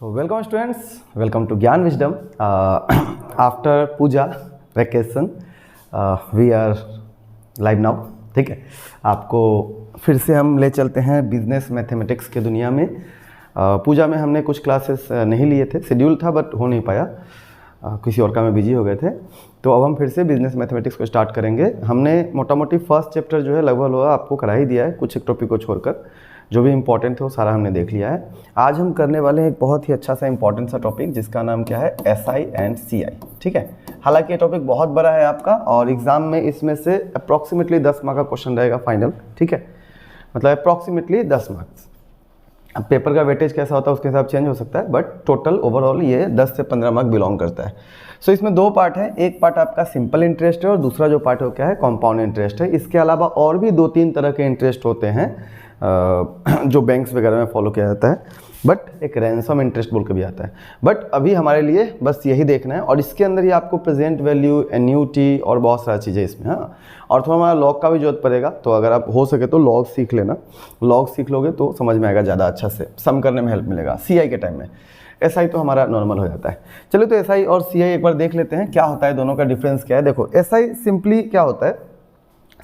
So welcome students, welcome to Gyan Wisdom. After Puja vacation, we are live now. ठीक है, आपको फिर से हम ले चलते हैं बिजनेस मैथमेटिक्स के दुनिया में. पूजा में हमने कुछ क्लासेस नहीं लिए थे, शेड्यूल था बट हो नहीं पाया, किसी और काम में बिजी हो गए थे. तो अब हम फिर से बिजनेस मैथमेटिक्स को स्टार्ट करेंगे. हमने मोटा मोटी फर्स्ट चैप्टर जो है लगभग आपको करा ही दिया है, कुछ एक टॉपिक को छोड़कर. जो भी इंपॉर्टेंट थे वो सारा हमने देख लिया है. आज हम करने वाले हैं एक बहुत ही अच्छा सा इंपॉर्टेंट सा टॉपिक जिसका नाम क्या है, एसआई एंड सीआई. ठीक है, हालांकि ये टॉपिक बहुत बड़ा है आपका और एग्जाम में इसमें से अप्रॉक्सीमेटली 10 मार्क का क्वेश्चन रहेगा फाइनल. ठीक है, मतलब अप्रॉक्सीमेटली 10 मार्क्स. अब पेपर का वेटेज कैसा होता है उसके हिसाब चेंज हो सकता है, बट टोटल ओवरऑल ये 10 से 15 मार्क बिलोंग करता है. सो इसमें दो पार्ट है, एक पार्ट आपका सिंपल इंटरेस्ट है और दूसरा जो पार्ट है वो क्या है, कॉम्पाउंड इंटरेस्ट है. इसके अलावा और भी 2-3 तरह के इंटरेस्ट होते हैं जो बैंक्स वगैरह में फॉलो किया जाता है, बट एक रैंसम इंटरेस्ट बोल के भी आता है. बट अभी हमारे लिए बस यही देखना है और इसके अंदर ही आपको प्रेजेंट वैल्यू, एन्यूटी और बहुत सारी चीज़ें इसमें. हाँ, और थोड़ा हमारा लॉग का भी जरूरत पड़ेगा, तो अगर आप हो सके तो लॉग सीख लेना. लॉग सीख लोगे तो समझ में आएगा ज़्यादा अच्छा से, सम करने में हेल्प मिलेगा. सीआई के टाइम में एसआई तो हमारा नॉर्मल हो जाता है. चलिए तो एसआई और सीआई एक बार देख लेते हैं क्या होता है, दोनों का डिफरेंस क्या है. देखो एसआई सिंपली क्या होता है,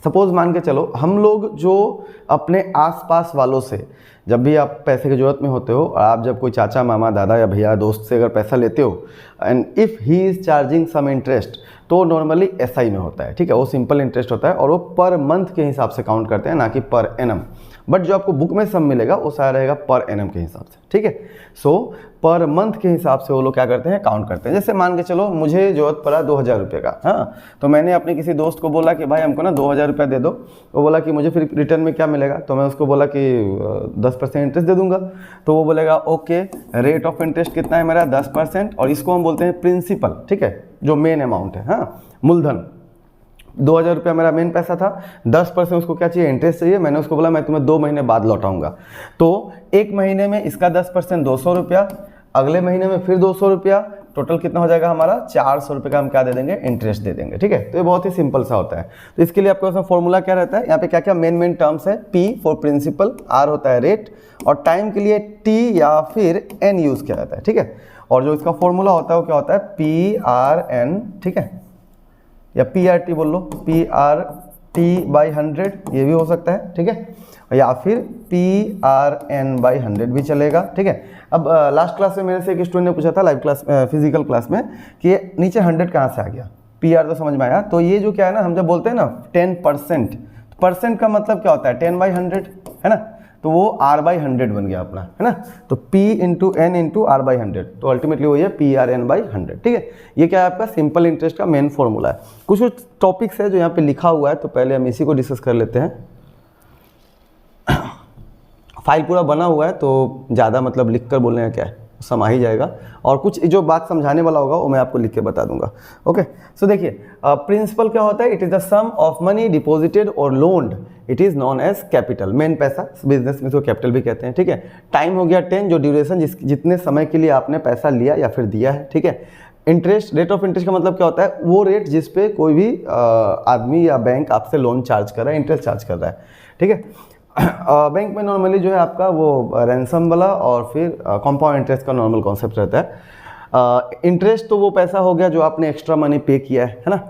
सपोज मान के चलो हम लोग जो अपने आसपास वालों से जब भी आप पैसे की ज़रूरत में होते हो और आप जब कोई चाचा मामा दादा या भैया दोस्त से अगर पैसा लेते हो and if he is charging some interest, तो नॉर्मली एसआई में होता है. ठीक है, वो सिंपल इंटरेस्ट होता है और वो पर मंथ के हिसाब से काउंट करते हैं, ना कि पर एनम. बट जो आपको बुक में सम मिलेगा वो सारा रहेगा पर एनम के हिसाब से. ठीक है, सो पर मंथ के हिसाब से वो लोग क्या करते हैं, काउंट करते हैं. जैसे मान के चलो मुझे जरूरत पड़ा 2000 रुपये का. हाँ, तो मैंने अपने किसी दोस्त को बोला कि भाई हमको ना 2000 रुपया दे दो. वो बोला कि मुझे फिर रिटर्न में क्या मिलेगा, तो मैं उसको बोला कि 10% इंटरेस्ट दे दूंगा. तो वो बोलेगा ओके, रेट ऑफ इंटरेस्ट कितना है मेरा, 10%, और इसको हम बोलते हैं प्रिंसिपल. ठीक है, जो मेन अमाउंट है, हाँ मूलधन. 2000 रुपया मेरा मेन पैसा था, 10% उसको क्या चाहिए, इंटरेस्ट चाहिए. मैंने उसको बोला मैं तुम्हें 2 महीने बाद लौटाऊंगा. तो एक महीने में इसका 10% 200 रुपया, अगले महीने में फिर 200 रुपया, टोटल कितना हो जाएगा हमारा 400 रुपये का हम क्या दे देंगे, इंटरेस्ट दे देंगे. ठीक है, तो ये बहुत ही सिंपल सा होता है. तो इसके लिए आपको फॉर्मूला क्या रहता है, यहाँ पे क्या क्या मेन टर्म्स है. P फॉर प्रिंसिपल, R होता है रेट, और टाइम के लिए T या फिर N यूज़ किया जाता है. ठीक है, और जो इसका फॉर्मूला होता है वो क्या होता है, PRN. ठीक है, या PRT बोल लो, PRT/100 ये भी हो सकता है. ठीक है, या फिर PRN/100 भी चलेगा. ठीक है, अब लास्ट क्लास में मेरे से एक स्टूडेंट ने पूछा था लाइव क्लास, फिजिकल क्लास में, कि ये नीचे 100 कहाँ से आ गया. PR तो समझ में आया. तो ये जो क्या है ना, हम जब बोलते हैं ना 10%, परसेंट का मतलब क्या होता है, 10/100 है ना, तो वो R/100 बन गया अपना, है ना. तो P × N × R/100, तो अल्टीमेटली वो ये PRN/100. ठीक है, ये क्या है आपका सिंपल इंटरेस्ट का मेन फॉर्मूला है. कुछ कुछ टॉपिक्स है जो यहाँ पे लिखा हुआ है, तो पहले हम इसी को डिस्कस कर लेते हैं. फाइल पूरा बना हुआ है तो ज़्यादा मतलब लिख कर बोलने का क्या है, समा ही जाएगा. और कुछ जो बात समझाने वाला होगा वो मैं आपको लिख के बता दूंगा. ओके, सो देखिए प्रिंसिपल क्या होता है, it is the sum of money deposited और loaned, it is known as capital. Main पैसा, बिजनेस में इसको कैपिटल भी कहते हैं. ठीक है, टाइम हो गया 10, जो ड्यूरेशन जितने समय के लिए आपने पैसा लिया या फिर दिया है. ठीक है, इंटरेस्ट, रेट ऑफ इंटरेस्ट का मतलब क्या होता है, वो रेट जिस पे कोई भी आदमी या बैंक आपसे लोन चार्ज कर रहा है, इंटरेस्ट चार्ज कर रहा है. ठीक है, बैंक में नॉर्मली जो है आपका वो रैंसम वाला और फिर कंपाउंड इंटरेस्ट का नॉर्मल कॉन्सेप्ट रहता है. इंटरेस्ट तो वो पैसा हो गया जो आपने एक्स्ट्रा मनी पे किया है ना.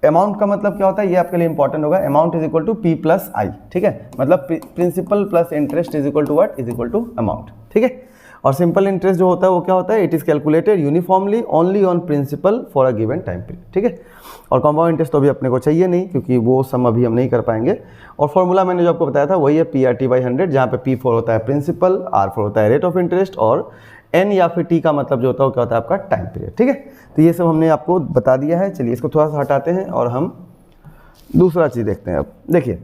अमाउंट का मतलब क्या होता है, ये आपके लिए इंपॉर्टेंट होगा. Amount is equal to P+I. ठीक है, मतलब principal plus interest is equal to what, is equal to amount. ठीक है, और सिंपल इंटरेस्ट जो होता है वो क्या होता है, it is calculated uniformly only on principal for a given time period. ठीक है, और कंपाउंड इंटरेस्ट तो अभी अपने को चाहिए नहीं क्योंकि वो सम अभी हम नहीं कर पाएंगे. और फॉर्मूला मैंने जो आपको बताया था वही है PRT/100, जहाँ पे P4 होता है प्रिंसिपल, R4 होता है रेट ऑफ इंटरेस्ट, और N या फिर T का मतलब जो होता है वो क्या होता है आपका टाइम पीरियड. ठीक है, तो ये सब हमने आपको बता दिया है. चलिए इसको थोड़ा सा हटाते हैं और हम दूसरा चीज़ देखते हैं. अब देखिए,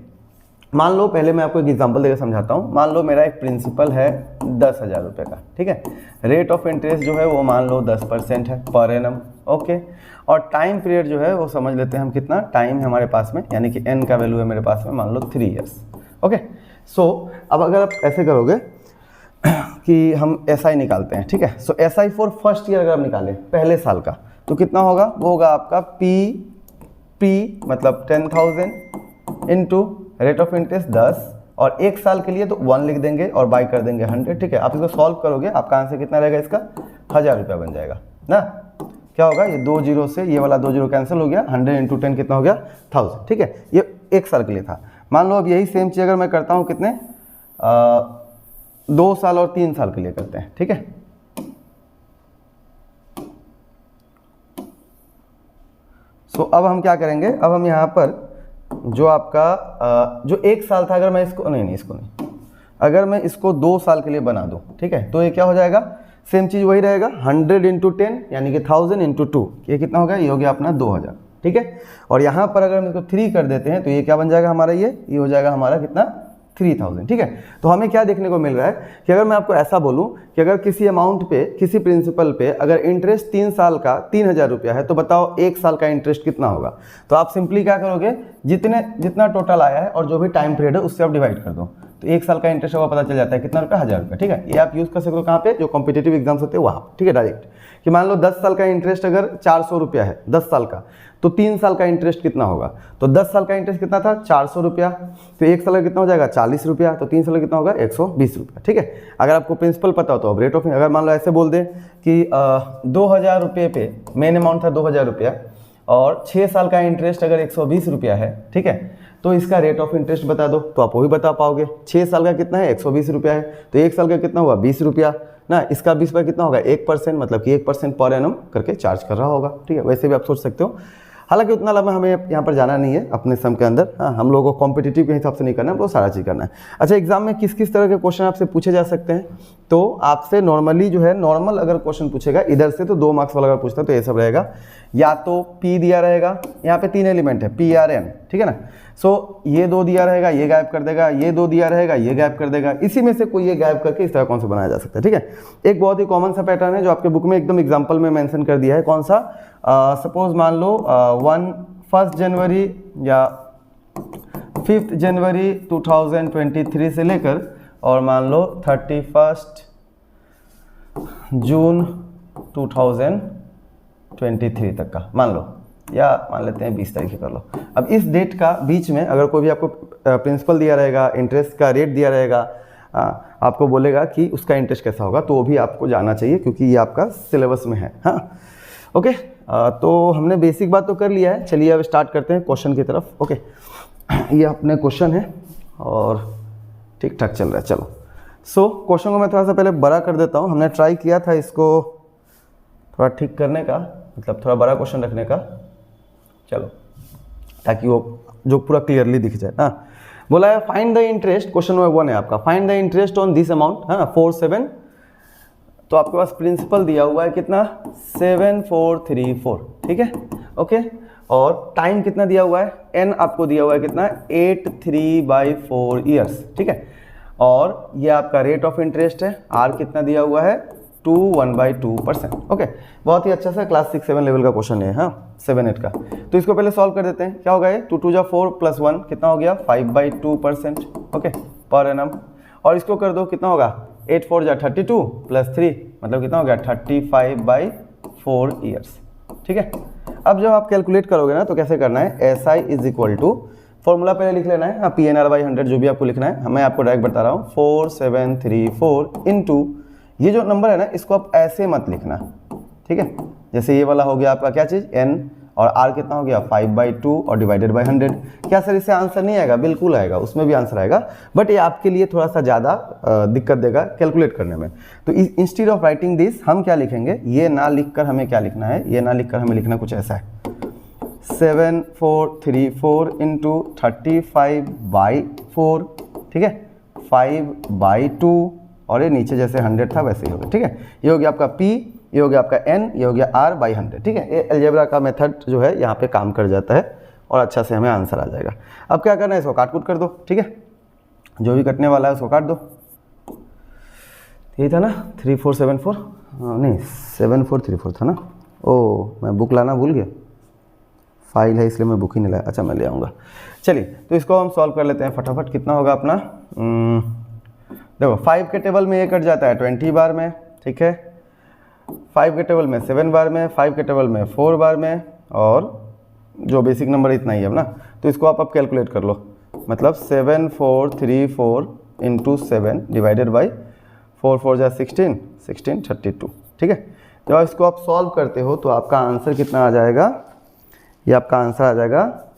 मान लो पहले मैं आपको एक एग्जांपल देकर समझाता हूँ. मान लो मेरा एक प्रिंसिपल है 10,000 रुपये का. ठीक है, रेट ऑफ इंटरेस्ट जो है वो मान लो 10% है पर एनम. ओके, और टाइम पीरियड जो है वो समझ लेते हैं हम, कितना टाइम है हमारे पास में, यानी कि N का वैल्यू है मेरे पास में मान लो 3 ईयर्स. ओके, सो अब अगर आप ऐसे करोगे कि हम SI निकालते हैं. ठीक है, सो SI फॉर फर्स्ट ईयर अगर आप निकालें पहले साल का, तो कितना होगा, वो होगा आपका P मतलब 10,000 इंटू रेट ऑफ इंटरेस्ट 10 और 1 साल के लिए तो 1 लिख देंगे और बाई कर देंगे 100, ठीक है। आप इसको सॉल्व करोगे, आपका आंसर कितना रहेगा इसका, 1000 रुपया बन जाएगा ना। क्या होगा, ये 2 जीरो से ये वाला 2 जीरो कैंसिल हो गया, 100 × 10 कितना हो गया, 1000, ठीक है। ये 1 साल के लिए था। मान लो अब यही सेम चीज़ अगर मैं करता हूँ कितने 2 साल और 3 साल के लिए करते हैं, ठीक है। सो अब हम क्या करेंगे, अब हम यहाँ पर जो आपका जो 1 साल था, अगर मैं इसको इसको नहीं, अगर मैं इसको 2 साल के लिए बना दूँ, ठीक है, तो ये क्या हो जाएगा, सेम चीज़ वही रहेगा, 100 × 10 यानी कि 1000 × 2, ये कितना हो गया, ये हो गया अपना 2000, ठीक है। और यहाँ पर अगर हम इसको 3 कर देते हैं तो ये क्या बन जाएगा हमारा, ये हो जाएगा हमारा कितना, 3000, ठीक है। तो हमें क्या देखने को मिल रहा है कि अगर मैं आपको ऐसा बोलूं कि अगर किसी अमाउंट पे, किसी प्रिंसिपल पे अगर इंटरेस्ट 3 साल का 3000 रुपया है, तो बताओ 1 साल का इंटरेस्ट कितना होगा। तो आप सिंपली क्या करोगे, जितना टोटल आया है और जो भी टाइम पीरियड है उससे आप डिवाइड कर दो, तो 1 साल का इंटरेस्ट होगा, पता चल जाता है कितना रुपया, 1000 रुपया, ठीक है। ये आप यूज़ कर सकते हो कहाँ पे, जो कॉम्पिटिटिव एग्जाम्स होते हैं वहाँ, ठीक है। डायरेक्ट कि मान लो 10 साल का इंटरेस्ट अगर 400 रुपया है 10 साल का, तो 3 साल का इंटरेस्ट कितना होगा, तो 10 साल का इंटरेस्ट कितना था, 400 रुपया, तो 1 साल का कितना हो जाएगा, 40 रुपया, तो 3 साल का कितना होगा, 120 रुपया, ठीक है। अगर आपको प्रिंसिपल पता हो तो अब रेट ऑफ, अगर मान लो ऐसे बोल दे कि 2000 रुपये पे मेन अमाउंट था 2000 रुपया और 6 साल का इंटरेस्ट अगर 120 रुपया है, ठीक है, तो इसका रेट ऑफ इंटरेस्ट बता दो, तो आप वो भी बता पाओगे। 6 साल का कितना है, 120 रुपया है, तो 1 साल का कितना हुआ, 20 रुपया ना, इसका 20 रुपया कितना होगा, 1%, मतलब कि 1% पर एनम करके चार्ज कर रहा होगा, ठीक है। वैसे भी आप सोच सकते हो, हालांकि उतना लंबा हमें यहाँ पर जाना नहीं है अपने सम के अंदर, हाँ, हम लोगों को कॉम्पिटिटिव के हिसाब से नहीं करना है, वो सारा चीज़ करना है। अच्छा, एग्जाम में किस किस तरह के क्वेश्चन आपसे पूछे जा सकते हैं, तो आपसे नॉर्मली जो है, नॉर्मल अगर क्वेश्चन पूछेगा इधर से तो 2 मार्क्स वाला अगर पूछता है तो ये सब रहेगा, या तो P दिया रहेगा, यहाँ पे 3 एलिमेंट है PRN, ठीक है ना। सो ये 2 दिया रहेगा, ये गायब कर देगा, ये 2 दिया रहेगा, ये गायब कर देगा, इसी में से कोई ये गायब करके इस तरह कौन सा बनाया जा सकता है, ठीक है। एक बहुत ही कॉमन सा पैटर्न है जो आपके बुक में एकदम एग्जाम्पल में मेंशन कर दिया है, कौन सा, सपोज मान लो 1 जनवरी या 5 जनवरी 2023 से लेकर और मान लो 31 जून 2023 तक का मान लो, या मान लेते हैं 20 तारीख कर लो। अब इस डेट का बीच में अगर कोई भी आपको प्रिंसिपल दिया रहेगा, इंटरेस्ट का रेट दिया रहेगा, आपको बोलेगा कि उसका इंटरेस्ट कैसा होगा, तो वो भी आपको जानना चाहिए क्योंकि ये आपका सिलेबस में है, हाँ। ओके, तो हमने बेसिक बात तो कर लिया है, चलिए अब स्टार्ट करते हैं क्वेश्चन की तरफ। ओके, ये अपने क्वेश्चन है और ठीक ठाक चल रहा है, चलो। सो क्वेश्चन को मैं थोड़ा सा पहले बड़ा कर देता हूँ। हमने ट्राई किया था इसको थोड़ा ठीक करने का, मतलब थोड़ा बड़ा क्वेश्चन रखने का, चलो, ताकि वो जो पूरा क्लियरली दिख जाए। हाँ, बोला है find the interest, question number 1 है आपका, find the interest on this amount, हाँ 47, तो आपके पास प्रिंसिपल दिया हुआ है कितना 7434, ठीक है। ओके, और टाइम कितना दिया हुआ है, n आपको दिया हुआ है कितना 83/4 ईयर्स, ठीक है। और ये आपका रेट ऑफ इंटरेस्ट है, r कितना दिया हुआ है 1/2%। ओके, बहुत ही अच्छा सा क्लास 6-7 लेवल का क्वेश्चन है, हाँ 7-8 का। तो इसको पहले सॉल्व कर देते हैं, क्या होगा ये 2 2 जा 4 + 1 कितना हो गया 5/2%, ओके, पर एनम। और इसको कर दो, कितना होगा 8 4 जा 32 + 3 मतलब कितना हो गया 35/4 ईयर्स, ठीक है। अब जब आप कैलकुलेट करोगे ना तो कैसे करना है, SI = फॉर्मूला पहले लिख लेना है, हाँ PNR/100 जो भी आपको लिखना है, मैं आपको डायरेक्ट बता रहा हूँ 4734 इंटू ये जो नंबर है ना इसको आप ऐसे मत लिखना, ठीक है। जैसे ये वाला हो गया आपका क्या चीज़ n, और r कितना हो गया 5/2 और डिवाइडेड बाय 100। क्या सर इससे आंसर नहीं आएगा, बिल्कुल आएगा, उसमें भी आंसर आएगा, बट ये आपके लिए थोड़ा सा ज़्यादा दिक्कत देगा कैलकुलेट करने में। तो इंस्टीड ऑफ राइटिंग दिस हम क्या लिखेंगे, ये ना लिखकर हमें क्या लिखना है, ये ना लिखकर हमें लिखना कुछ ऐसा है 7434 इंटू 35/4, ठीक है, 5/2 और ये नीचे जैसे 100 था वैसे ही होगा, ठीक है। ये हो गया आपका P, ये हो गया आपका N, ये हो गया R/100, ठीक है। ये अलजेब्रा का मेथड जो है यहाँ पे काम कर जाता है और अच्छा से हमें आंसर आ जाएगा। अब क्या करना है, इसको काट कूट कर दो, ठीक है, जो भी कटने वाला है उसको काट दो। यही था ना 3474, नहीं 7434 था ना, ओ मैं बुक लाना भूल गया, फाइल है इसलिए मैं बुक ही नहीं लाया, अच्छा मैं ले आऊँगा। चलिए तो इसको हम सॉल्व कर लेते हैं फटाफट। कितना होगा अपना, देखो 5 के टेबल में ये कट जाता है 20 बार में, ठीक है, 5 के टेबल में 7 बार में, 5 के टेबल में 4 बार में, और जो बेसिक नंबर इतना ही है ना। तो इसको आप अब कैलकुलेट कर लो, मतलब 7434 इंटू 7 डिवाइडेड बाई 4 4 जा 16 1632। ठीक है, जब इसको आप सॉल्व करते हो तो आपका आंसर कितना आ जाएगा, ये आपका आंसर आ जाएगा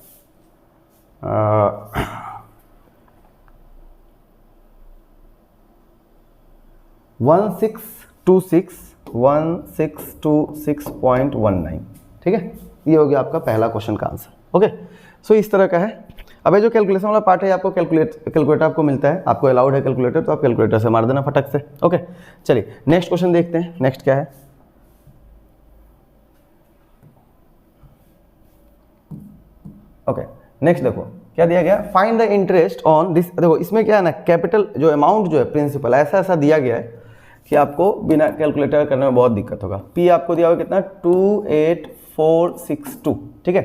1626.19। ठीक है, ये हो गया आपका पहला क्वेश्चन का आंसर। ओके, सो इस तरह का है। अब ये जो कैलकुलेशन वाला पार्ट है आपको कैलकुलेटर आपको मिलता है, आपको अलाउड है कैलकुलेटर, तो आप कैलकुलेटर से मार देना फटक से। ओके, चलिए नेक्स्ट क्वेश्चन देखते हैं। नेक्स्ट क्या है, ओके नेक्स्ट देखो क्या दिया गया, find the interest on this. देखो इसमें क्या है ना, कैपिटल जो अमाउंट जो है प्रिंसिपल ऐसा दिया गया है कि आपको बिना कैलकुलेटर करने में बहुत दिक्कत होगा। पी आपको दिया हुआ कितना 28462। ठीक है,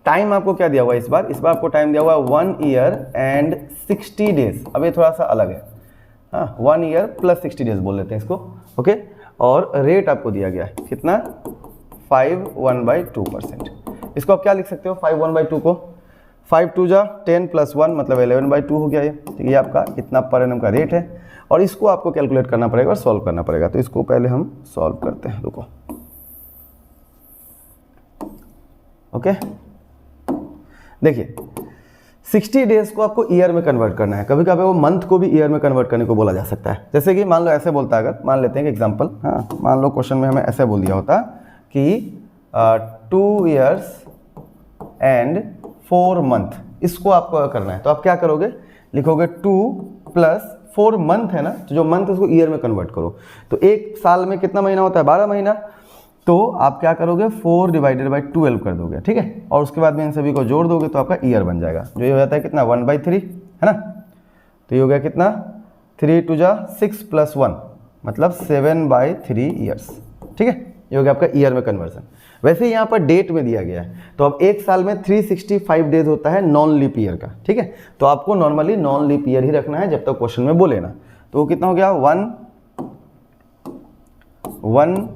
टाइम आपको क्या दिया हुआ है इस बार आपको टाइम दिया हुआ है 1 ईयर एंड 60 डेज। अब ये थोड़ा सा अलग है, हाँ 1 ईयर प्लस 60 डेज बोल लेते हैं इसको। ओके, और रेट आपको दिया गया है कितना 5/1/2%। इसको आप क्या लिख सकते हो 5/1/2 को 5 2 जा 10 + 1 मतलब 11/2 हो गया ये। तो ये आपका इतना पर एनम का रेट है और इसको आपको कैलकुलेट करना पड़ेगा और सॉल्व करना पड़ेगा। तो इसको पहले हम सॉल्व करते हैं, रुको। ओके, देखिए 60 डेज को आपको ईयर में कन्वर्ट करना है। कभी कभी वो मंथ को भी ईयर में कन्वर्ट करने को बोला जा सकता है। जैसे कि मान लो ऐसे बोलता है, अगर मान लेते हैं कि एग्जांपल, हाँ मान लो क्वेश्चन में हमें ऐसे बोल दिया होता कि 2 इयर्स एंड 4 मंथ, इसको आपको करना है। तो आप क्या करोगे, लिखोगे 2 + 4 मंथ है ना, तो जो मंथ उसको ईयर में कन्वर्ट करो। तो एक साल में कितना महीना होता है 12 महीना, तो आप क्या करोगे 4/12 कर दोगे। ठीक है, और उसके बाद में इन सभी को जोड़ दोगे तो आपका ईयर बन जाएगा, जो ये हो जाता है कितना 1/3 है ना। तो ये हो गया कितना 3 2 जा 6 + 1 मतलब 7/3 ईयर्स। ठीक है, ये हो गया आपका ईयर में कन्वर्जन। वैसे यहाँ पर डेट में दिया गया है, तो अब एक साल में 365 डेज होता है नॉन लीप ईयर का। ठीक है, तो आपको नॉर्मली नॉन लीप ईयर ही रखना है जब तक क्वेश्चन में बोले ना। तो वो कितना हो गया 1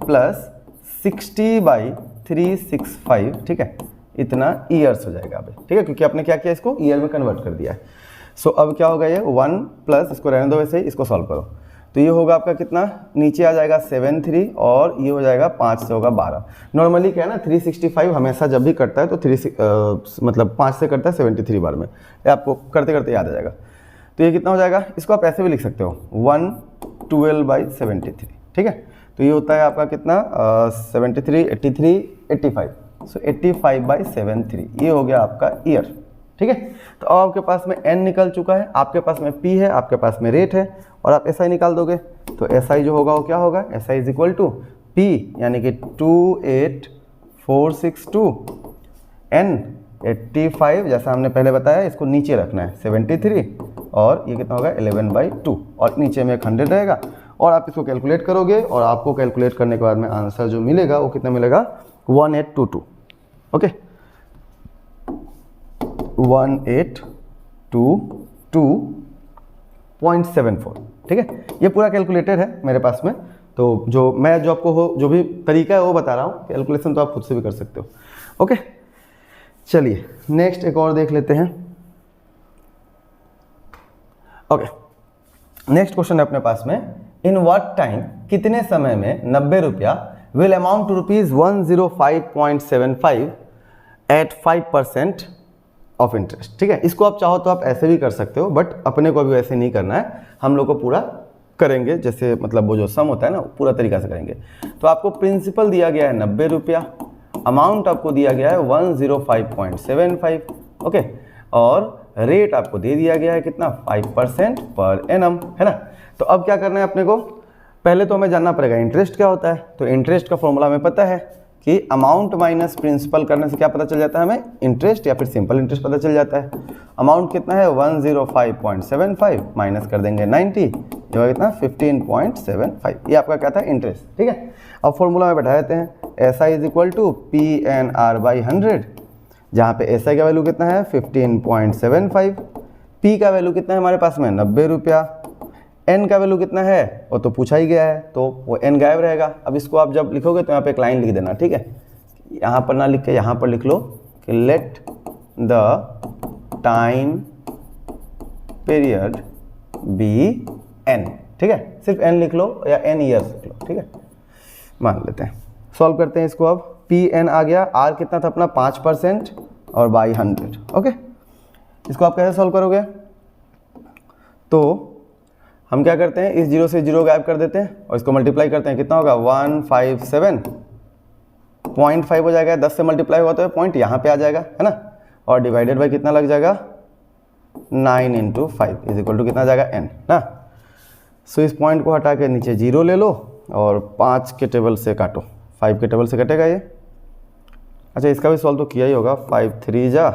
+ 60/365। ठीक है, इतना ईयर्स हो जाएगा अभी। ठीक है, क्योंकि आपने क्या किया इसको ईयर में कन्वर्ट कर दिया है। सो अब क्या होगा ये 1 प्लस, इसको रहने दो वैसे ही, इसको सॉल्व करो। तो ये होगा आपका कितना, नीचे आ जाएगा 73 और ये हो जाएगा 5 से होगा 12। नॉर्मली क्या है ना 365 हमेशा जब भी करता है तो 5 से करता है 73 बार में, ये आपको करते करते याद आ जाएगा। तो ये कितना हो जाएगा, इसको आप ऐसे भी लिख सकते हो 112/73। ठीक है, तो ये होता है आपका कितना 73 83 85, सो 85/73 ये हो गया आपका ईयर। ठीक है, तो अब आपके पास में n निकल चुका है, आपके पास में p है, आपके पास में रेट है और आप SI निकाल दोगे। तो SI जो होगा वो क्या होगा, SI = P यानी कि 28462 n 85, जैसा हमने पहले बताया इसको नीचे रखना है 73 और ये कितना होगा 11/2 और नीचे में 100 रहेगा और आप इसको कैलकुलेट करोगे और आपको कैलकुलेट करने के बाद में आंसर जो मिलेगा वो कितना मिलेगा 1822। ओके, 1822.74। ठीक है, ये पूरा कैलकुलेटर है मेरे पास में। तो जो मैं जो आपको जो भी तरीका है वो बता रहा हूँ, कैलकुलेशन तो आप खुद से भी कर सकते हो। ओके, चलिए नेक्स्ट एक और देख लेते हैं। ओके, नेक्स्ट क्वेश्चन है अपने पास में, इन व्हाट टाइम, कितने समय में 90 रुपया will amount to ₹105.75 at 5% of interest. ठीक है, इसको आप चाहो तो आप ऐसे भी कर सकते हो, बट अपने को भी वैसे नहीं करना है, हम लोग को पूरा करेंगे जैसे मतलब वो जो सम होता है ना पूरा तरीका से करेंगे। तो आपको प्रिंसिपल दिया गया है 90 रुपया, अमाउंट आपको दिया गया है 105.75। ओके, और रेट आपको दे दिया गया है कितना 5% पर एनम है ना। तो अब क्या करना है अपने को, पहले तो हमें जानना पड़ेगा इंटरेस्ट क्या होता है। तो इंटरेस्ट का फॉर्मूला हमें पता है कि अमाउंट माइनस प्रिंसिपल करने से क्या पता चल जाता है हमें, इंटरेस्ट या फिर सिंपल इंटरेस्ट पता चल जाता है। अमाउंट कितना है 105.75 माइनस कर देंगे 90, जो है कितना 15.75, ये आपका क्या था इंटरेस्ट। ठीक है, अब फॉर्मूला में बैठा देते हैं, SI = PNR/100, जहाँ पे SI का वैल्यू कितना है 15.75, P का वैल्यू कितना है हमारे पास में 90 रुपया, N का वैल्यू कितना है वो तो पूछा ही गया है, तो वो N गायब रहेगा। अब इसको आप जब लिखोगे तो यहाँ पे एक लाइन लिख देना। ठीक है, यहाँ पर ना लिख के यहाँ पर लिख लो कि let the time period be n, ठीक है, सिर्फ n लिख लो या n ईयर्स लिख लो, ठीक है, मान लेते हैं। सॉल्व करते हैं इसको। अब पी एन आ गया, r कितना था अपना 5% और बाई 100, ओके। इसको आप कैसे सॉल्व करोगे? तो हम क्या करते हैं, इस जीरो से जीरो गायब कर देते हैं और इसको मल्टीप्लाई करते हैं, कितना होगा 157.5 हो जाएगा, 10 से मल्टीप्लाई हुआ तो पॉइंट यहाँ पे आ जाएगा, है ना, और डिवाइडेड बाई कितना लग जाएगा 9 × 5 इज इक्वल टू कितना जाएगा n ना। सो इस पॉइंट को हटा के नीचे जीरो ले लो और 5 के टेबल से काटो, 5 के टेबल से कटेगा ये। अच्छा इसका भी सॉल्व तो किया ही होगा, 5 3 जा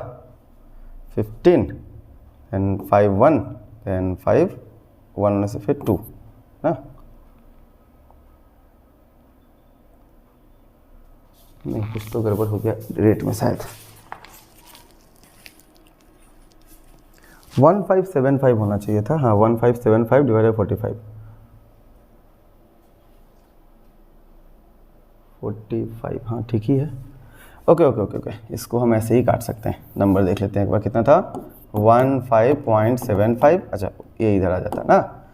15 एंड 5 1 एंड 5 1 में से फिर 2 ना, नहीं कुछ तो गड़बड़ हो गया रेट में शायद, 1575 होना चाहिए था, हाँ 1575 डिवाइडेड 45 हाँ ठीक ही है, ओके ओके ओके ओके। इसको हम ऐसे ही काट सकते हैं, नंबर देख लेते हैं एक बार, कितना था 15.75, अच्छा ये इधर आ जाता ना,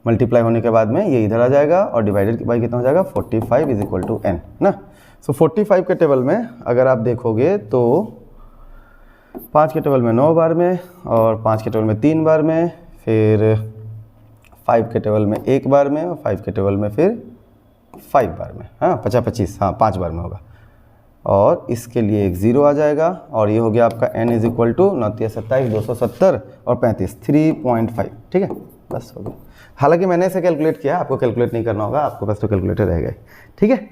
मल्टीप्लाई होने के बाद में ये इधर आ जाएगा और डिवाइडेड बाई कितना हो जाएगा 45 इज इक्वल टू n ना। सो 45 के टेबल में अगर आप देखोगे तो 5 के टेबल में 9 बार में और 5 के टेबल में 3 बार में, फिर 5 के टेबल में 1 बार में और 5 के टेबल में फिर 5 बार में, हाँ 25 हाँ 5 बार में होगा, और इसके लिए एक 0 आ जाएगा और ये हो गया आपका n इज इक्वल टू 9 27 270 और 35 3.5, ठीक है, बस हो गया। हालांकि मैंने इसे कैलकुलेट किया, आपको कैलकुलेट नहीं करना होगा, आपके पास तो कैलकुलेटर रहेगा, ठीक है,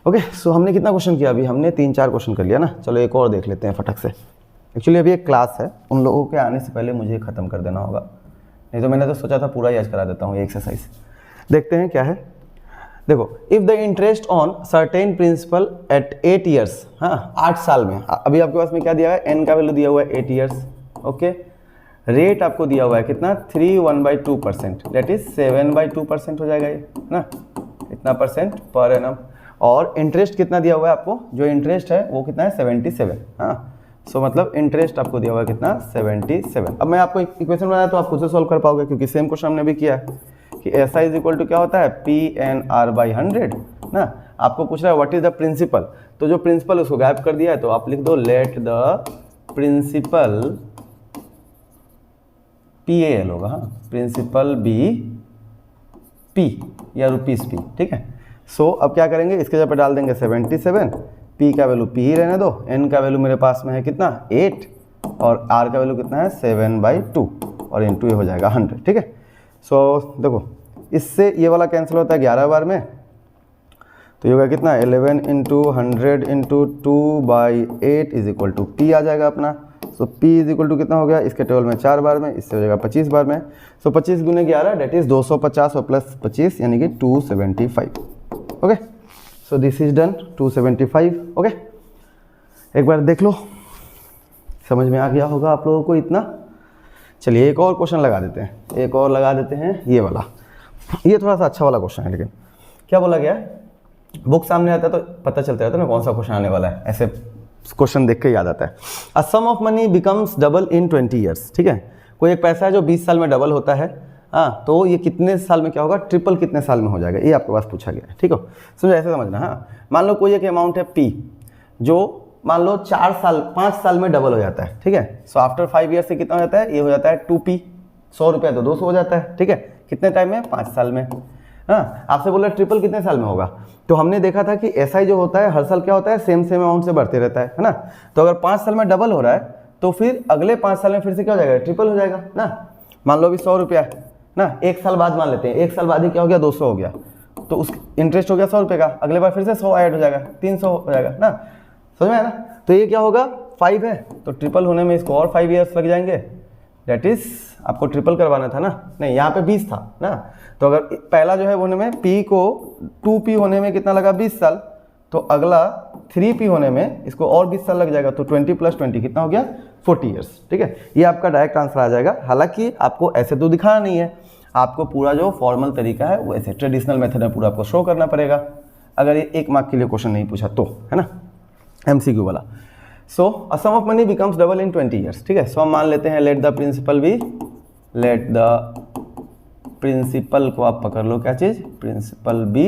ओके। सो हमने कितना क्वेश्चन किया अभी, हमने 3-4 क्वेश्चन कर लिया ना, चलो एक और देख लेते हैं फटक से। एक्चुअली अभी एक क्लास है, उन लोगों के आने से पहले मुझे ख़त्म कर देना होगा, नहीं तो मैंने तो सोचा था पूरा ही आज करा देता हूँ ये एक्सरसाइज। देखते हैं क्या है, देखो, if the interest on certain principal at 8 years, हाँ 8 साल में, अभी आपके पास में क्या दिया है, n का वैल्यू दिया हुआ है 8 ईयर्स, ओके। रेट आपको दिया हुआ है कितना 3.1/2%, दैट इज 7/2% हो जाएगा ये ना, इतना परसेंट पर एनम। और इंटरेस्ट कितना दिया हुआ है आपको, जो इंटरेस्ट है वो कितना है 77, हाँ। सो मतलब इंटरेस्ट आपको दिया हुआ है कितना 77। अब मैं आपको इक्वेशन बनाया तो आप खुद से सॉल्व कर पाओगे, क्योंकि सेम क्वेश्चन हमने भी किया है कि S I is equal to क्या होता है PNR/100 ना। आपको पूछ रहा है व्हाट इज द प्रिंसिपल, तो जो प्रिंसिपल उसको गायब कर दिया है, तो आप लिख दो लेट द प्रिंसिपल PAL होगा, हाँ प्रिंसिपल बी P या रुपीस P, ठीक है। सो अब क्या करेंगे, इसके जगह पे डाल देंगे 77, P का वैल्यू P ही रहने दो, N का वैल्यू मेरे पास में है कितना 8 और R का वैल्यू कितना है 7/2 और इंटू ये हो जाएगा 100, ठीक है। सो देखो इससे ये वाला कैंसिल होता है 11 बार में, तो ये होगा कितना 11 × 100 × 2/8 इज इक्वल टू P आ जाएगा अपना। सो P इज इक्वल टू कितना हो गया, इसके टेबल में 4 बार में, इससे हो जाएगा 25 बार में। सो 25 × 11 डेट इज 250 और प्लस 25 यानी कि 275, okay. So this is done 275, okay. एक बार देख लो, समझ में आ गया होगा आप लोगों को इतना। चलिए एक और क्वेश्चन लगा देते हैं, एक और लगा देते हैं ये वाला, ये थोड़ा सा अच्छा वाला क्वेश्चन है, लेकिन क्या बोला गया है, बुक सामने आता है तो पता चलता रहता है ना कौन सा क्वेश्चन आने वाला है, ऐसे क्वेश्चन देख के याद आता है। A sum of money becomes double in 20 years, ठीक है। कोई एक पैसा है जो 20 साल में डबल होता है, हाँ, तो ये कितने साल में क्या होगा, ट्रिपल कितने साल में हो जाएगा, ये आपके पास पूछा गया है, ठीक हो, समझो ऐसे समझना। हाँ मान लो कोई एक अमाउंट है P जो मान लो 5 साल में डबल हो जाता है, ठीक है। सो आफ्टर 5 ईयर से कितना हो जाता है, ये हो जाता है 2P, 100 रुपया तो 200 हो जाता है, ठीक है। कितने टाइम में, 5 साल में। हाँ आपसे बोला ट्रिपल कितने साल में होगा, तो हमने देखा था कि SI जो होता है हर साल क्या होता है, सेम अमाउंट से बढ़ते रहता है ना। तो अगर 5 साल में डबल हो रहा है तो फिर अगले 5 साल में फिर से क्या हो जाएगा, ट्रिपल हो जाएगा ना। मान लो अभी 100 रुपया है ना, 1 साल बाद मान लेते हैं, 1 साल बाद ही क्या हो गया 200 हो गया, तो उस इंटरेस्ट हो गया 100 रुपये का, अगले बार फिर से 100 ऐड हो जाएगा, 300 हो जाएगा ना, समझ में आया ना। तो ये क्या होगा 5 है, तो ट्रिपल होने में इसको और 5 ईयर्स लग जाएंगे, डेट इज आपको ट्रिपल करवाना था ना, नहीं यहाँ पे 20 था ना। तो अगर पहला जो है होने में P को 2P होने में कितना लगा 20 साल, तो अगला 3P होने में इसको और 20 साल लग जाएगा, तो 20 + 20 कितना हो गया 40 ईयर्स, ठीक है। ये आपका डायरेक्ट आंसर आ जाएगा। हालांकि आपको ऐसे तो दिखाना नहीं है, आपको पूरा जो फॉर्मल तरीका है वो ऐसे ट्रेडिशनल मेथड में पूरा आपको शो करना पड़ेगा, अगर ये 1 मार्क के लिए क्वेश्चन नहीं पूछा तो, है ना, MCQ वाला। So a sum of money becomes double in 20 years, ठीक है। सो हम मान लेते हैं let the principal be let the principal को आप पकड़ लो, क्या चीज़, प्रिंसिपल बी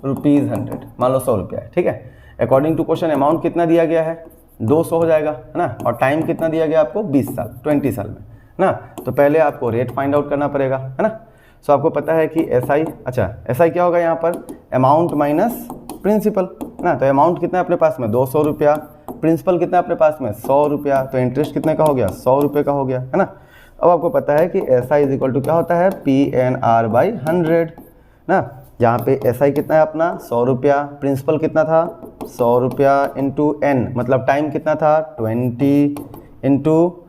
₹100, मान लो 100 रुपया है, ठीक है। अकॉर्डिंग टू क्वेश्चन अमाउंट कितना दिया गया है, 200 हो जाएगा, है ना, और टाइम कितना दिया गया आपको, 20 साल, 20 साल में, ना। तो पहले आपको रेट फाइंड आउट करना पड़ेगा, है ना। सो आपको पता है कि SI, अच्छा SI क्या होगा यहाँ पर, अमाउंट माइनस प्रिंसिपल, ना। तो अमाउंट कितना है अपने पास में, 200 रुपया, प्रिंसिपल कितना है अपने पास में, 100 रुपया, तो इंटरेस्ट कितने का हो गया, 100 रुपये का हो गया, है ना। अब आपको पता है कि SI इज इक्वल टू क्या होता है, PNR/100, ना। यहाँ पे SI कितना है अपना, 100 रुपया, प्रिंसिपल कितना था, 100 रुपया इंटू N, मतलब टाइम कितना था, 20 इंटू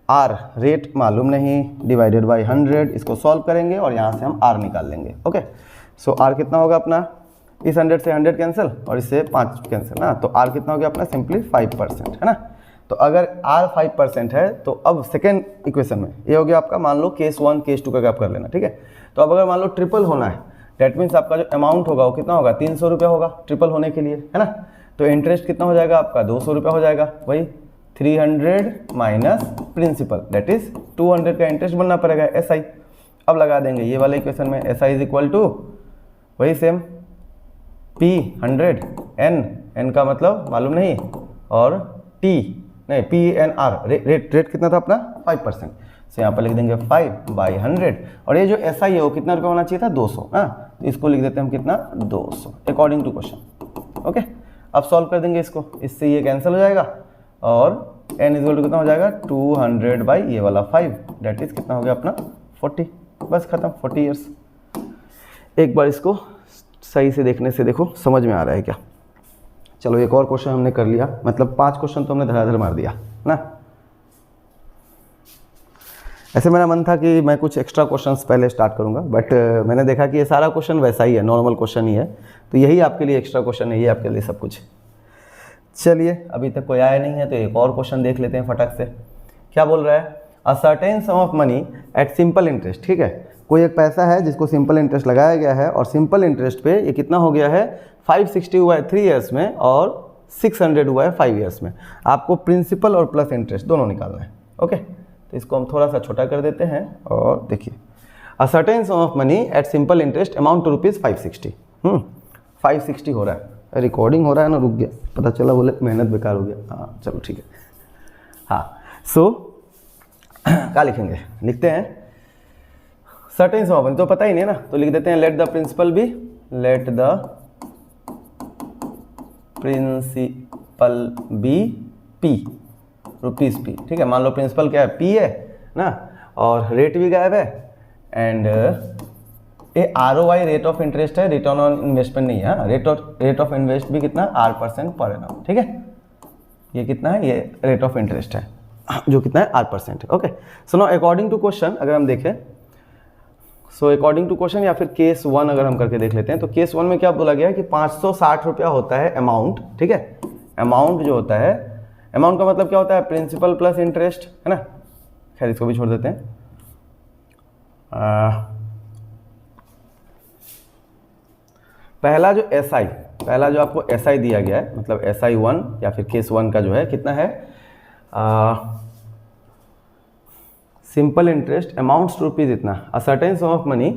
R, रेट मालूम नहीं, डिवाइडेड बाई 100, इसको सॉल्व करेंगे और यहाँ से हम R निकाल लेंगे, ओके। सो R कितना होगा अपना, इस 100 से 100 कैंसिल और इससे 5 कैंसिल, ना। तो R कितना हो गया अपना, सिंपली 5%, है ना। तो अगर R 5% है तो अब सेकेंड इक्वेशन में ये हो गया आपका, मान लो केस 1 केस 2 का आप कर लेना, ठीक है। तो अब अगर मान लो ट्रिपल होना है, डेट मीन्स आपका जो अमाउंट होगा वो कितना होगा, 300 रुपया होगा ट्रिपल होने के लिए, है ना। तो इंटरेस्ट कितना हो जाएगा आपका, 200 रुपया हो जाएगा, वही 300 माइनस प्रिंसिपल, दैट इज 200 का इंटरेस्ट बनना पड़ेगा SI। अब लगा देंगे ये वाले इक्वेशन में, SI इज इक्वल टू वही सेम P 100 N का मतलब मालूम नहीं, और T नहीं, PNR, रेट कितना था अपना, 5%, तो यहाँ पर लिख देंगे 5/100, और ये जो SI है वो कितना रुपया होना चाहिए था, 200, हाँ। तो इसको लिख देते हैं हम कितना, 200 अकॉर्डिंग टू क्वेश्चन, ओके। अब सॉल्व कर देंगे इसको, इससे ये कैंसिल हो जाएगा और N इक्वल टू कितना हो जाएगा, 200 बाई ये वाला 5, डेट इज कितना हो गया अपना 40, बस खत्म, 40 ईयर्स। एक बार इसको सही से देखने से देखो समझ में आ रहा है क्या। चलो एक और क्वेश्चन हमने कर लिया, मतलब 5 क्वेश्चन तो हमने धड़ाधड़ मार दिया ना। ऐसे मेरा मन था कि मैं कुछ एक्स्ट्रा क्वेश्चंस पहले स्टार्ट करूंगा, बट मैंने देखा कि ये सारा क्वेश्चन वैसा ही है, नॉर्मल क्वेश्चन ही है, तो यही आपके लिए एक्स्ट्रा क्वेश्चन है, ये आपके लिए सब कुछ। चलिए अभी तक कोई आया नहीं है तो एक और क्वेश्चन देख लेते हैं फटाक से। क्या बोल रहा है, अ certain sum of money at simple interest, ठीक है। कोई एक पैसा है जिसको सिंपल इंटरेस्ट लगाया गया है और सिंपल इंटरेस्ट पे ये कितना हो गया है, 560 हुआ है 3 ईयर्स में और 600 हुआ है 5 ईयर्स में। आपको प्रिंसिपल और प्लस इंटरेस्ट दोनों निकालना है, ओके। तो इसको हम थोड़ा सा छोटा कर देते हैं और देखिए, a certain sum of money at simple interest amount to ₹560, 560 हो रहा है, रिकॉर्डिंग हो रहा है ना, रुक गया, पता चला बोले मेहनत बेकार हो गया, हाँ चलो ठीक है। हाँ सो क्या लिखेंगे, लिखते हैं सर्टेन सम ऑफ मनी, तो पता ही नहीं है ना, तो लिख देते हैं let the principal be, let the principal be P, ₹P, ठीक है। मान लो प्रिंसिपल क्या है, P है ना, और रेट भी गायब है, एंड ये ROI रेट ऑफ इंटरेस्ट है, रिटर्न ऑन इन्वेस्टमेंट नहीं है, रेट ऑफ इन्वेस्ट भी कितना 8% पर एनम, ठीक है। ये कितना है, ये रेट ऑफ इंटरेस्ट है जो कितना है 8% है, okay. So now according to question अगर हम देखें, सो अकॉर्डिंग टू क्वेश्चन या फिर केस 1 अगर हम करके देख लेते हैं, तो केस 1 में क्या बोला गया है कि 560 रुपया होता है अमाउंट, ठीक है। अमाउंट जो होता है, अमाउंट का मतलब क्या होता है, प्रिंसिपल प्लस इंटरेस्ट, है ना। खैर इसको भी छोड़ देते हैं। पहला जो SI, पहला जो आपको SI दिया गया है, मतलब SI1 या फिर केस 1 का जो है कितना है, simple interest amounts to rupees इतना, a certain sum of money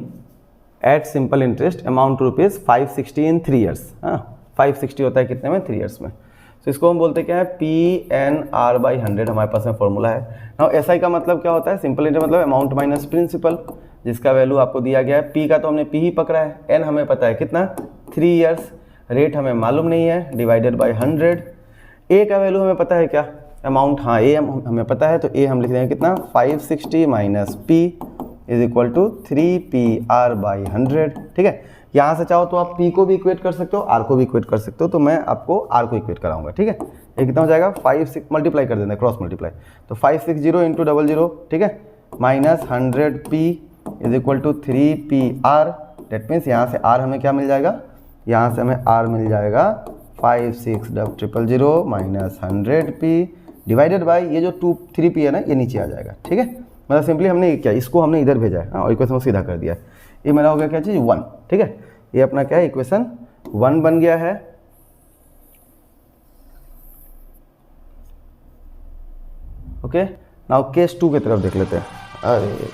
at simple interest amount to rupees 560 in 3 years, हाँ 560 होता है कितने में, 3 ईयर्स में। तो इसको हम बोलते क्या है, PNR/100 हमारे पास में फॉर्मूला है। नाउ SI का मतलब क्या होता है, सिंपल इंटरेस्ट मतलब अमाउंट माइनस प्रिंसिपल, जिसका वैल्यू आपको दिया गया है, P का तो हमने P ही पकड़ा है, N हमें पता है कितना 3 ईयर्स, रेट हमें मालूम नहीं है, डिवाइडेड बाई 100, A का वैल्यू हमें पता है क्या, अमाउंट, हाँ A हमें पता है, तो A हम लिख देंगे कितना 560 minus P is equal to 3PR/100, ठीक है। यहाँ से चाहो तो आप P को भी इक्वेट कर सकते हो, R को भी इक्वेट कर सकते हो, तो मैं आपको R को इक्वेट कराऊंगा, ठीक है। ये कितना हो जाएगा, 5 मल्टीप्लाई कर देना, क्रॉस मल्टीप्लाई, तो 560 इंटू 00, ठीक है, minus 100P is equal to 3PR, that means यहाँ से R हमें क्या मिल जाएगा, यहाँ से हमें R मिल जाएगा 56000 माइनस 100P डिवाइडेड बाई ये जो 3P है ना, ये नीचे आ जाएगा, ठीक है। मतलब सिंपली हमने क्या, इसको हमने इधर भेजा है, और इक्वेशन को सीधा कर दिया है। ये मेरा हो गया क्या चीज़ 1, ठीक है। ये अपना क्या है, इक्वेशन 1 बन गया है। ओके, नाउ केस 2 की तरफ देख लेते हैं। अरे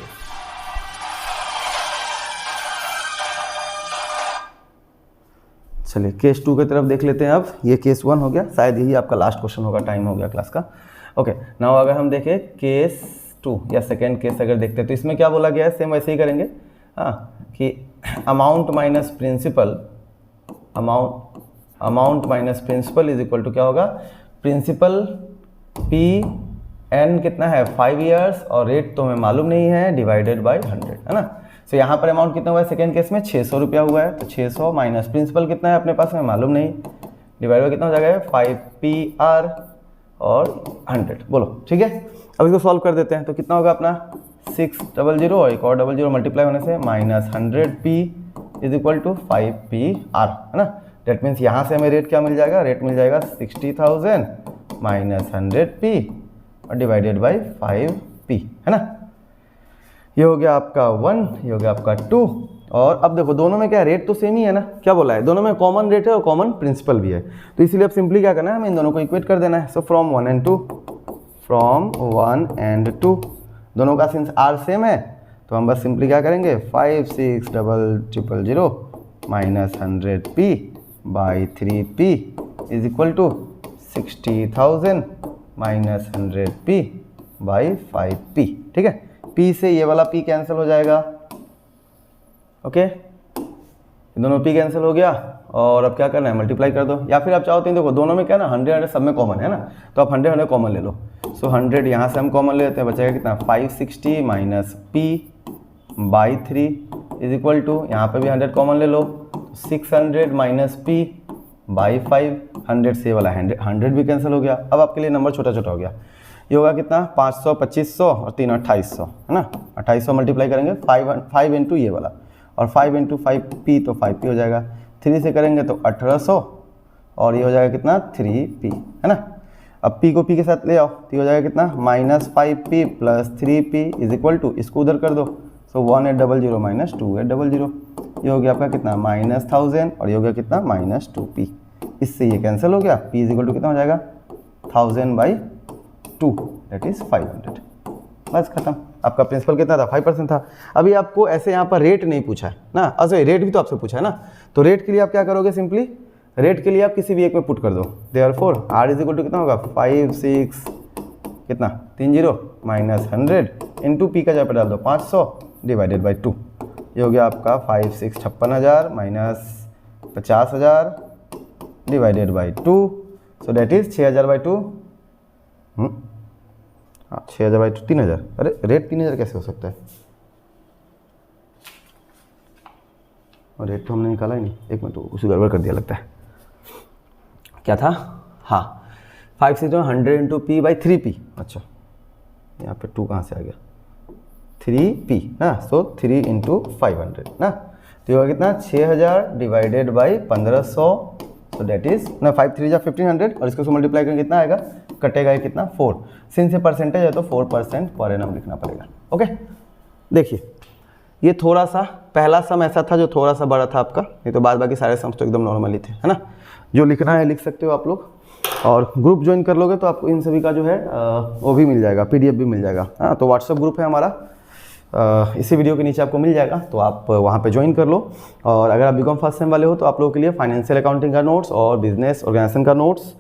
चलिए केस 2 की तरफ देख लेते हैं। अब ये केस 1 हो गया, शायद यही आपका लास्ट क्वेश्चन होगा, टाइम हो गया क्लास का। ओके नाउ अगर हम देखें केस 2 या सेकेंड केस अगर देखते हैं तो इसमें क्या बोला गया है, सेम वैसे ही करेंगे। हाँ कि amount minus principal, amount minus principal is equal to क्या होगा, प्रिंसिपल पी एन कितना है 5 ईयर्स और रेट तो हमें मालूम नहीं है, डिवाइडेड बाय 100 है ना। तो यहाँ पर अमाउंट कितना हुआ है सेकेंड केस में 600 रुपया हुआ है, तो 600 माइनस प्रिंसिपल कितना है अपने पास में मालूम नहीं, डिवाइड बाय कितना हो जाएगा 5PR और 100 बोलो ठीक है। अब इसको सॉल्व कर देते हैं तो कितना होगा अपना 600 और एक और 00 मल्टीप्लाई होने से minus 100P is equal to 5PR है ना। डेट मीन्स यहाँ से हमें रेट क्या मिल जाएगा, रेट मिल जाएगा 60,000 माइनस 100P और डिवाइडेड बाई 5P है ना। ये हो गया आपका 1, ये हो गया आपका 2। और अब देखो दोनों में क्या है, रेट तो सेम ही है ना, क्या बोला है दोनों में कॉमन रेट है और कॉमन प्रिंसिपल भी है, तो इसीलिए अब सिंपली क्या करना है, हमें इन दोनों को इक्वेट कर देना है। So from 1 and 2, from 1 and 2 दोनों का सिंस R सेम है तो हम बस सिंपली क्या करेंगे 56000 minus 100P by 3P is equal to 60,000 minus 100P by 5P ठीक है। P से ये वाला P कैंसिल हो जाएगा, ओके दोनों P कैंसिल हो गया और अब क्या करना है मल्टीप्लाई कर दो, या फिर आप चाहो तो देखो दोनों में क्या ना 100 सब में कॉमन है ना, तो आप 100 कॉमन ले लो। सो 100 यहाँ से हम कॉमन ले लेते हैं, बचेगा कितना 560 minus P by 3 is equal to यहाँ पे भी 100 कॉमन ले लो, 600 माइनस P बाई 5, 100 से वाला 100 भी कैंसिल हो गया। अब आपके लिए नंबर छोटा छोटा हो गया, ये होगा कितना 500 2500 और 3 2800 है ना। 2800 मल्टीप्लाई करेंगे 5 इंटू ये वाला और 5 इंटू 5P तो 5P हो जाएगा, 3 से करेंगे तो 1800 और ये हो जाएगा कितना 3P है ना। अब P को P के साथ ले आओ तो ये हो जाएगा कितना minus 5P plus 3P is equal to इसको उधर कर दो, सो 1800 माइनस 2800 ये हो गया आपका कितना माइनस 1000 और ये हो गया कितना माइनस 2P, इससे ये कैंसिल हो गया, P इज इक्वल टू कितना हो जाएगा 1000 बाई 2 दैट इज 500, बस खत्म। आपका प्रिंसिपल कितना था 5% था। अभी आपको ऐसे यहाँ पर रेट नहीं पूछा है ना, अच्छा रेट भी तो आपसे पूछा है ना, तो रेट के लिए आप क्या करोगे, सिंपली रेट के लिए आप किसी भी एक में पुट कर दो, therefore R is equal to कितना होगा 5 6 कितना 30 माइनस 100 इंटू P का जगह पर डाल दो 500 डिवाइडेड बाई 2, ये हो गया आपका 5 6 56,000 minus 50,000 divided by 2, so that is 6000 by 2 हाँ 6000 बाई 2 3000, अरे रेट 3000 कैसे हो सकता है, और रेट तो हमने निकाला ही नहीं, एक मिनट उसी गड़बड़ कर दिया लगता है, क्या था हाँ 5 6 100 इंटू P बाई 3P, अच्छा यहाँ पे 2 कहाँ से आ गया 3P ना, सो 3 इंटू 500 ना, तो ये होगा कितना 6000 divided by 1500, so that is ना 5 3 जा 1500 और इसको मल्टीप्लाई करेंगे कितना आएगा, कटेगा ये कितना 4, सिंस से परसेंटेज है तो 4% पर एनम लिखना पड़ेगा। ओके देखिए ये थोड़ा सा पहला सम ऐसा था जो थोड़ा सा बड़ा था आपका, नहीं तो बाद बाकी सारे सम्स तो एकदम नॉर्मली थे है ना। जो लिखना है लिख सकते हो आप लोग, और ग्रुप ज्वाइन कर लोगे तो आपको इन सभी का जो है वो भी मिल जाएगा, PDF भी मिल जाएगा। हाँ तो व्हाट्सअप ग्रुप है हमारा, इसी वीडियो के नीचे आपको मिल जाएगा, तो आप वहाँ पे ज्वाइन कर लो। और अगर आप बीकॉम फर्स्ट सेम वाले हो तो आप लोगों के लिए फाइनेंशियल अकाउंटिंग का नोट्स और बिजनेस ऑर्गेनाइजेशन का नोट्स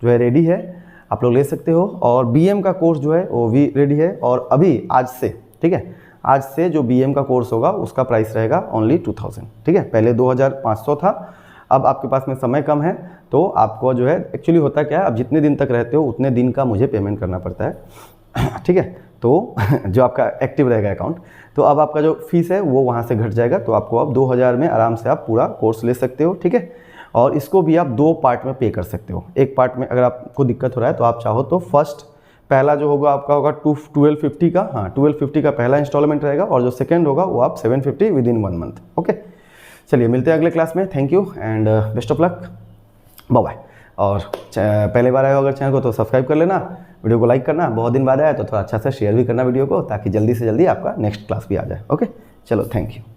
जो है रेडी है, आप लोग ले सकते हो। और BM का कोर्स जो है वो भी रेडी है, और अभी आज से ठीक है, आज से जो BM का कोर्स होगा उसका प्राइस रहेगा ओनली 2000 ठीक है, पहले 2500 था। अब आपके पास में समय कम है तो आपको जो है एक्चुअली होता क्या है, आप जितने दिन तक रहते हो उतने दिन का मुझे पेमेंट करना पड़ता है ठीक है, तो जो आपका एक्टिव रहेगा अकाउंट, तो अब आपका जो फीस है वो वहाँ से घट जाएगा, तो आपको अब 2000 में आराम से आप पूरा कोर्स ले सकते हो ठीक है। और इसको भी आप 2 पार्ट में पे कर सकते हो, एक पार्ट में अगर आपको दिक्कत हो रहा है तो आप चाहो तो फर्स्ट पहला जो होगा आपका होगा 1250 का, हाँ 1250 का पहला इंस्टॉलमेंट रहेगा, और जो सेकंड होगा वो आप 750 विदिन 1 मंथ। ओके चलिए मिलते हैं अगले क्लास में, thank you and best of luck, bye bye. और पहले बार आए हो अगर चैनल को तो सब्सक्राइब कर लेना, वीडियो को लाइक करना, बहुत दिन बाद आया तो थोड़ा अच्छा से शेयर भी करना वीडियो को, ताकि जल्दी से जल्दी आपका नेक्स्ट क्लास भी आ जाए। ओके चलो थैंक यू।